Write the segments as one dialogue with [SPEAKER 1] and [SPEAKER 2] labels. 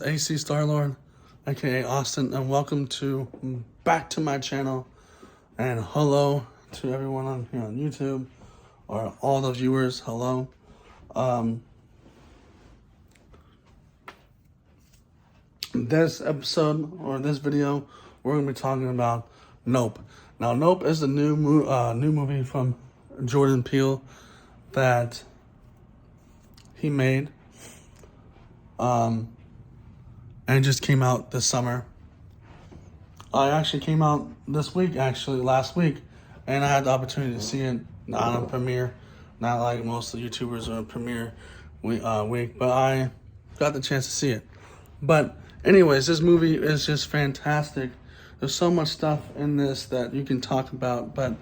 [SPEAKER 1] AC Star-Lord, aka Austin, and welcome back to my channel, and hello to everyone on here on YouTube, or all the viewers, hello. This episode, or this video, we're going to be talking about Nope. Now, Nope is a new movie from Jordan Peele that he made, and it just came out this summer. I actually came out this week, last week, and I had the opportunity to see it, not on a premiere, not like most of the YouTubers are a premiere week, but I got the chance to see it. But anyways, this movie is just fantastic. There's so much stuff in this that you can talk about, but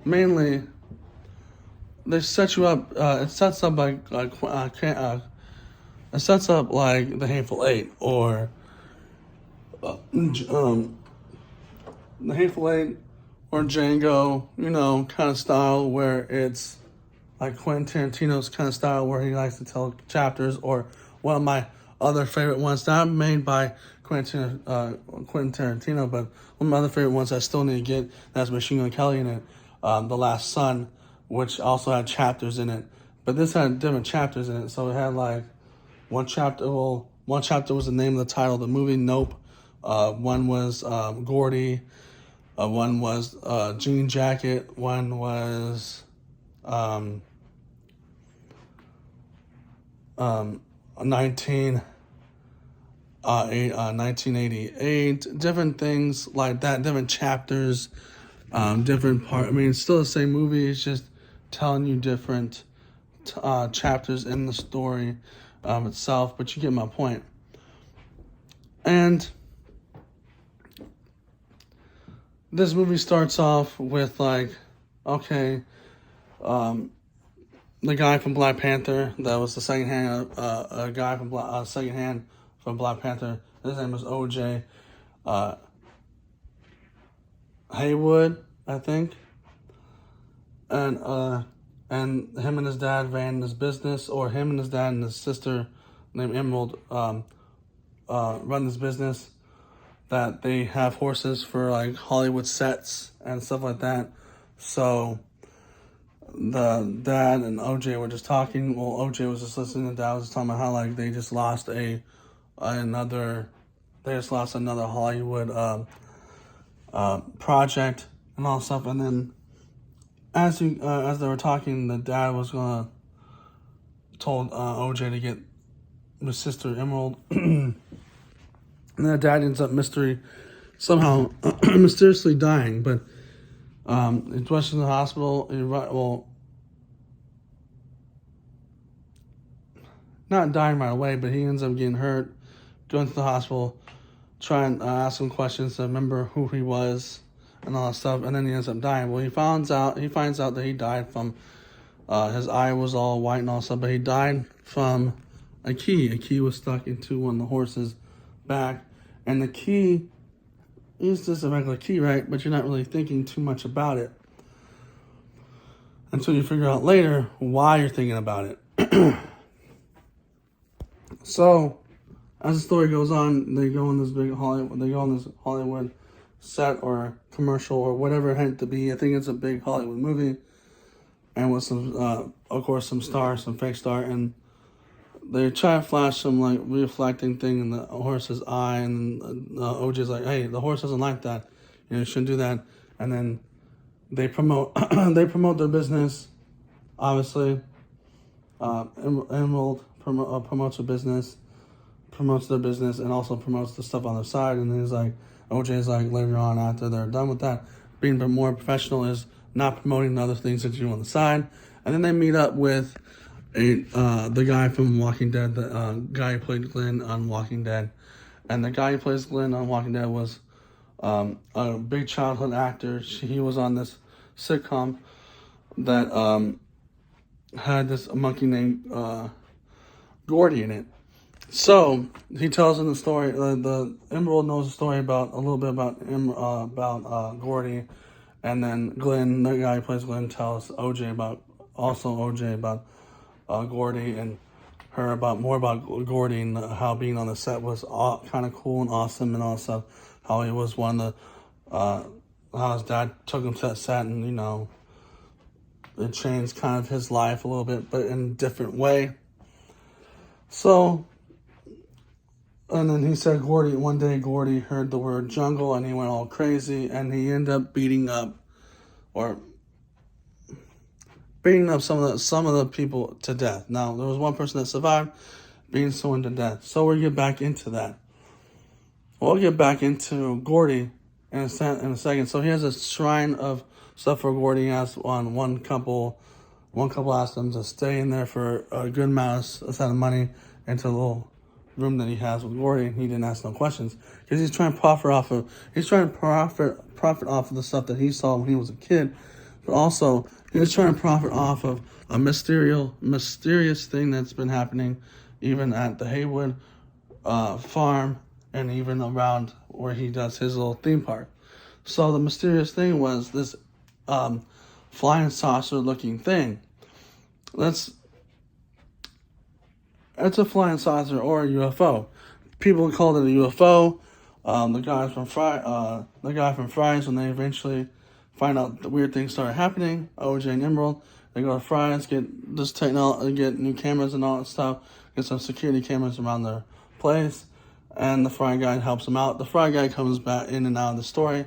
[SPEAKER 1] mainly they set you up. It sets up like it sets up like The Hateful Eight, or The Hateful Eight, or Django, kind of style, where it's like Quentin Tarantino's kind of style, where he likes to tell chapters, or one of my other favorite ones, not made by Quentin Tarantino, but one of my other favorite ones I still need to get, that's Machine Gun Kelly in it, The Last Son, which also had chapters in it, but this had different chapters in it, so it had like one chapter was the name of the title of the movie, Nope, one was Gordy, one was Jean Jacket, one was 1988, different things like that, different chapters, different part. I mean, it's still the same movie. It's just telling you different chapters in the story itself, but you get my point. And this movie starts off with like, okay, the guy from Black Panther, that was the secondhand from Black Panther. His name was O.J. Haywood, I think. And him and his dad ran this business, or him and his dad and his sister named Emerald run this business that they have horses for like Hollywood sets and stuff like that. So the dad and OJ were just talking. Well, OJ was just listening. The dad was just talking about how like they just lost another Hollywood project and all stuff. And then as they were talking, the dad was told OJ to get his sister Emerald. And then the dad ends up somehow mysteriously dying, but he's rushed to the hospital. Not dying right away, but he ends up getting hurt, going to the hospital, trying to ask him questions to remember who he was and all that stuff, and then he ends up dying. Well, he finds out that he died from his eye was all white and all stuff, but he died from a key. A key was stuck into one of the horse's back, and the key is just a regular key, right? But you're not really thinking too much about it until you figure out later why you're thinking about it. So, as the story goes on, they go on this Hollywood set or commercial or whatever it had to be. I think it's a big Hollywood movie, and with some, of course, some fake star, and they try to flash some like reflecting thing in the horse's eye, and OJ's like, "Hey, the horse doesn't like that. You shouldn't do that." And then they promote their business. Obviously, Emerald promotes their business, and also promotes the stuff on their side. And then he's like, OJ's like, later on after they're done with that, being more professional is not promoting the other things that you do on the side. And then they meet up with the guy from Walking Dead, the guy who played Glenn on Walking Dead. And the guy who plays Glenn on Walking Dead was a big childhood actor. He was on this sitcom that had this monkey named Gordy in it. So he tells him the story. The Emerald knows the story a little bit about Gordy, and then Glenn, the guy who plays Glenn, tells OJ about Gordy, and her about more about Gordy and how being on the set was kind of cool and awesome, and also how he was one of the how his dad took him to that set, and it changed kind of his life a little bit, but in a different way. So, and then he said one day Gordy heard the word jungle and he went all crazy, and he ended up beating up some of the people to death. Now, there was one person that survived beating someone to death. So we'll get back into that. We'll get back into Gordy in a second. So he has a shrine of stuff for Gordy. He has one couple asked him to stay in there for a good amount of money into a little room that he has with Gordy, and he didn't ask no questions because he's trying to profit off of the stuff that he saw when he was a kid, but also he was trying to profit off of a mysterious thing that's been happening even at the Haywood farm and even around where he does his little theme park. So the mysterious thing was this flying saucer looking thing. It's a flying saucer or a UFO. People called it a UFO. The guy from Fry's, when they eventually find out the weird things started happening, OJ and Emerald, they go to Fry's, get this technology, get new cameras and all that stuff, get some security cameras around their place, and the Fry guy helps them out. The Fry guy comes back in and out of the story,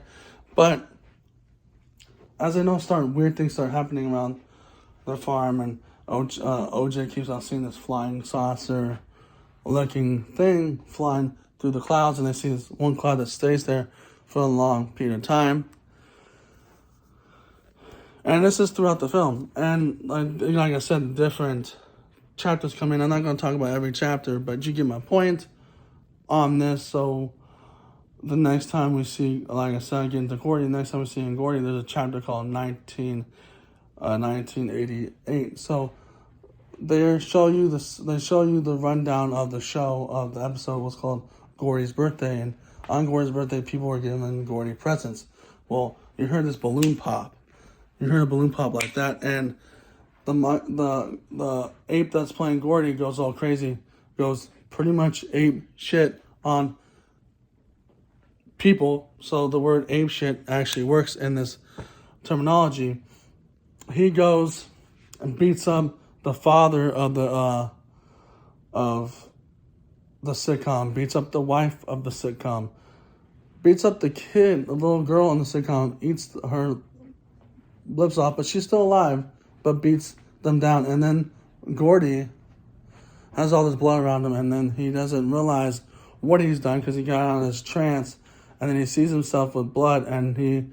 [SPEAKER 1] but as they know, weird things start happening around their farm, and OJ keeps on seeing this flying saucer looking thing flying through the clouds, and they see this one cloud that stays there for a long period of time. And this is throughout the film. And like I said, different chapters come in. I'm not going to talk about every chapter, but you get my point on this. So the next time we see, like I said, again, Gordy, next time we see in Gordy, there's a chapter called 1988. So they show you the rundown of the show of the episode was called Gordy's birthday, and on Gordy's birthday, people were giving Gordy presents. Well, you heard this balloon pop. You heard a balloon pop like that, and the ape that's playing Gordy goes all crazy, goes pretty much ape shit on people. So the word ape shit actually works in this terminology. He goes and beats up the father of the sitcom, beats up the wife of the sitcom, beats up the kid, the little girl in the sitcom, eats her lips off, but she's still alive, but beats them down. And then Gordy has all this blood around him, and then he doesn't realize what he's done because he got on his trance, and then he sees himself with blood, and he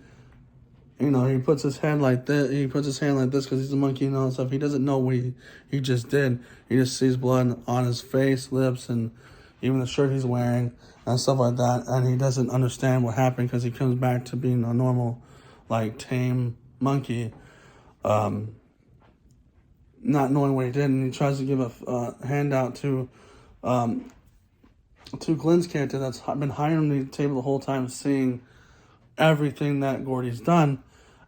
[SPEAKER 1] puts his hand like this. He puts his hand like this because he's a monkey and all that stuff. He doesn't know what he just did. He just sees blood on his face, lips, and even the shirt he's wearing and stuff like that. And he doesn't understand what happened because he comes back to being a normal, tame monkey, not knowing what he did. And he tries to give a handout to Glenn's character that's been hiding on the table the whole time, seeing everything that Gordy's done,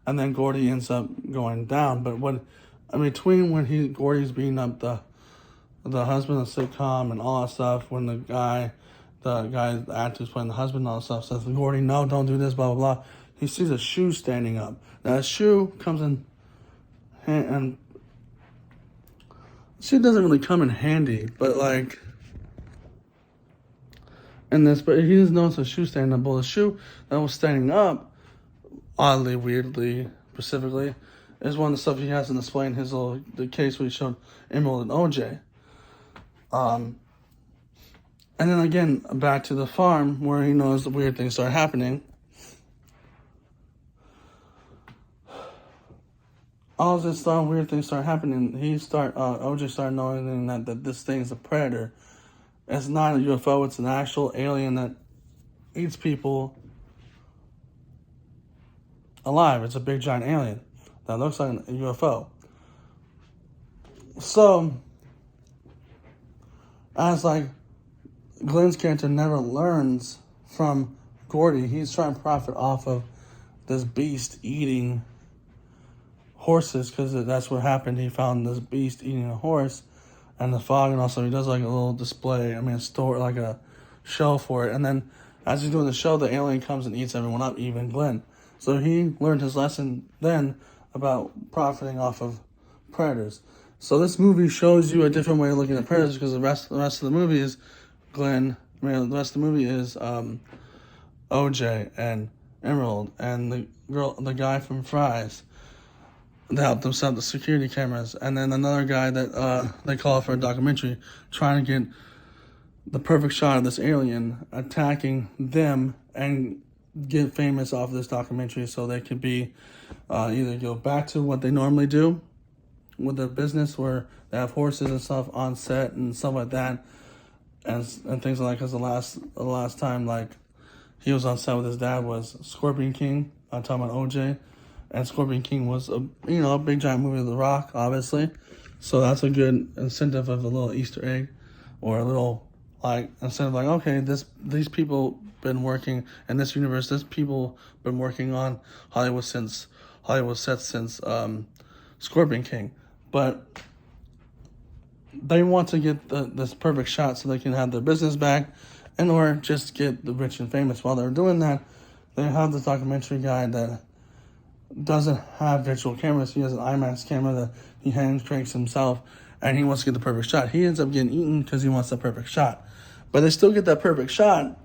[SPEAKER 1] and then Gordy ends up going down. But between when Gordy's beating up the husband of the sitcom and all that stuff, when the actor who's playing the husband and all that stuff says, Gordy, no, don't do this, blah, blah, blah, he sees a shoe standing up. Now, a shoe comes in, and shoe doesn't really come in handy, but but he doesn't notice a shoe standing up. Well, the shoe that was standing up, oddly, weirdly, specifically, is one of the stuff he has in display in the case where he showed Emerald and OJ. And then again, back to the farm where he knows the weird things start happening. All this weird things start happening. OJ started knowing that this thing is a predator. It's not a UFO, it's an actual alien that eats people alive. It's a big giant alien that looks like a UFO. So, as Glenn's character never learns from Gordy, he's trying to profit off of this beast eating horses, because that's what happened. He found this beast eating a horse, and the fog, and also he does like a little display. I mean, a store, like a show for it. And then as he's doing the show, the alien comes and eats everyone up, even Glenn. So he learned his lesson then about profiting off of predators. So this movie shows you a different way of looking at predators, because the rest of the movie is Glenn. I mean, the rest of the movie is OJ and Emerald and the guy from Fry's that helped them set up the security cameras, and then another guy that they call for a documentary, trying to get the perfect shot of this alien attacking them and get famous off of this documentary, so they could be either go back to what they normally do with their business, where they have horses and stuff on set and stuff like that, and things like that. Because the last time like he was on set with his dad was Scorpion King. I'm talking about OJ, and Scorpion King was a big giant movie of The Rock, obviously. So that's a good incentive of a little Easter egg, or a little like instead of like, okay, these people been working in this universe. This people been working on Hollywood sets since Scorpion King, but they want to get this perfect shot so they can have their business back, and or just get the rich and famous. While they're doing that, they have this documentary guy that doesn't have digital cameras. He has an IMAX camera that he hand cranks himself, and he wants to get the perfect shot. He ends up getting eaten because he wants the perfect shot, but they still get that perfect shot,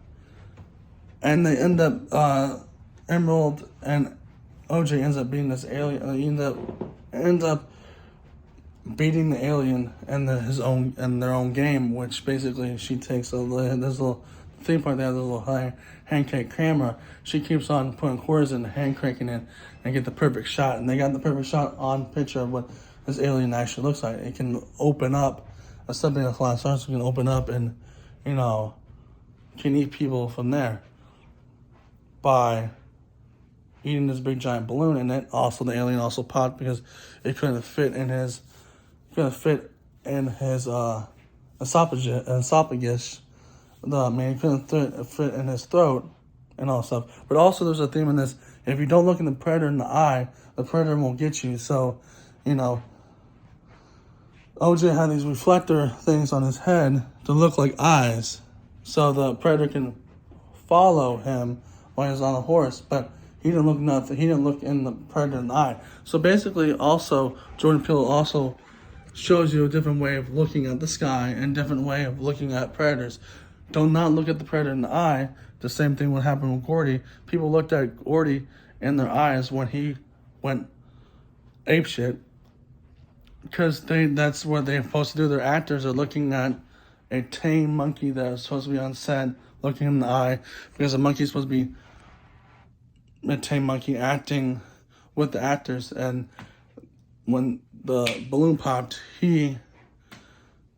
[SPEAKER 1] and they end up Emerald and OJ ends up beating this alien. He ends up beating the alien in their own game, which basically she takes this little theme park. They have this little hand crank camera. She keeps on putting quarters in, hand cranking it, and get the perfect shot. And they got the perfect shot on picture of what this alien actually looks like. It can open up, a something like flying saucer can open up and can eat people from there by eating this big giant balloon. And then also the alien also popped because it couldn't fit in his esophagus. It couldn't fit in his throat and all stuff. But also there's a theme in this: if you don't look in the predator in the eye, the predator won't get you. So, OJ had these reflector things on his head to look like eyes, so the predator can follow him while he's on a horse. But he didn't look in the predator in the eye. So basically, also Jordan Peele also shows you a different way of looking at the sky and different way of looking at predators. Do not look at the predator in the eye. The same thing would happen with Gordy. People looked at Gordy in their eyes when he went apeshit, because that's what they're supposed to do. Their actors are looking at a tame monkey that is supposed to be on set, looking in the eye, because the monkey's supposed to be a tame monkey acting with the actors. And when the balloon popped, he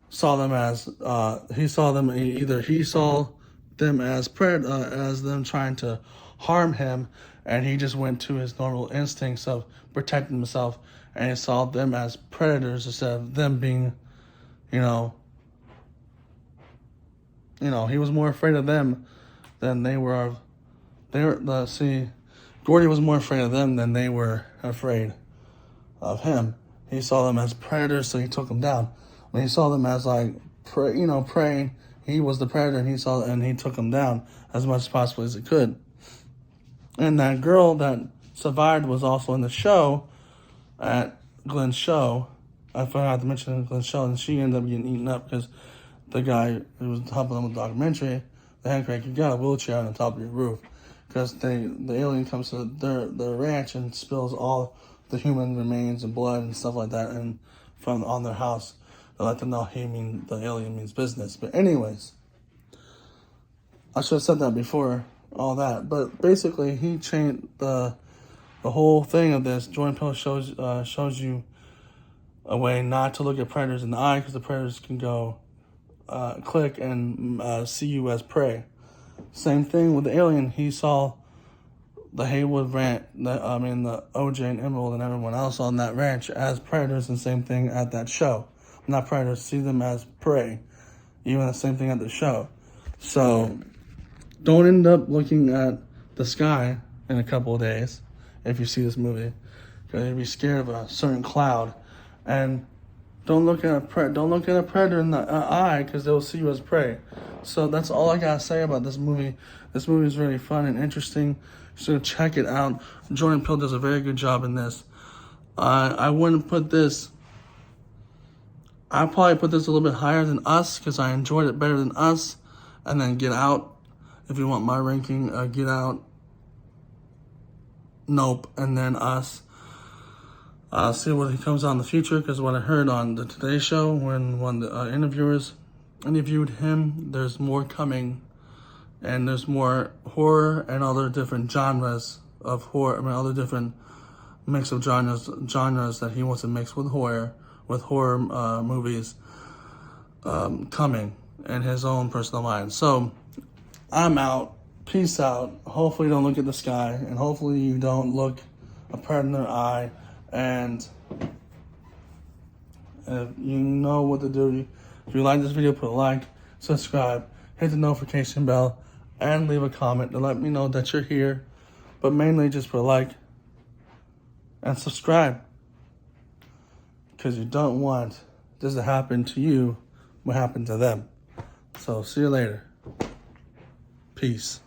[SPEAKER 1] saw them as as them trying to harm him, and he just went to his normal instincts of protecting himself, and he saw them as predators instead of them being, he was more afraid of them than they were of. Gordy was more afraid of them than they were afraid of him. He saw them as predators, so he took them down. When he saw them as prey, he was the predator, and he took them down as much as possible as he could. And that girl that survived was also in the show at Glenn's show. I forgot to mention Glenn's show, and she ended up getting eaten up because the guy who was helping them with the documentary, the hand crank, you got a wheelchair on the top of your roof, because the alien comes to their ranch and spills all the human remains and blood and stuff like that and on their house to let them know the alien means business. But anyways, I should have said that before all that. But basically, he changed the whole thing of this. Jordan Peele shows you a way not to look at predators in the eye, because the predators can go click and see you as prey. Same thing with the alien. He saw the Haywood ranch, the OJ and Emerald and everyone else on that ranch as predators, and same thing at that show. Not predators, see them as prey. Even the same thing at the show. So don't end up looking at the sky in a couple of days if you see this movie, because you'll be scared of a certain cloud. And Don't look at a predator in the eye, because they'll see you as prey. So that's all I gotta say about this movie. This movie is really fun and interesting. So check it out. Jordan Peele does a very good job in this. I wouldn't put this. I'd probably put this a little bit higher than Us, because I enjoyed it better than Us. And then Get Out. If you want my ranking, Get Out, Nope, and then Us. See what he comes out in the future, because what I heard on the Today Show, when one of the interviewers interviewed him, there's more coming, and there's more horror and other different genres of horror. I mean, other different mix of genres that he wants to mix with horror movies coming in his own personal mind. So I'm out. Peace out. Hopefully you don't look at the sky, and hopefully you don't look a predator in their eye. And if you know what to do, if you like this video, put a like, subscribe, hit the notification bell, and leave a comment to let me know that you're here. But mainly just put a like and subscribe, because you don't want this to happen to you what happened to them. So see you later. Peace.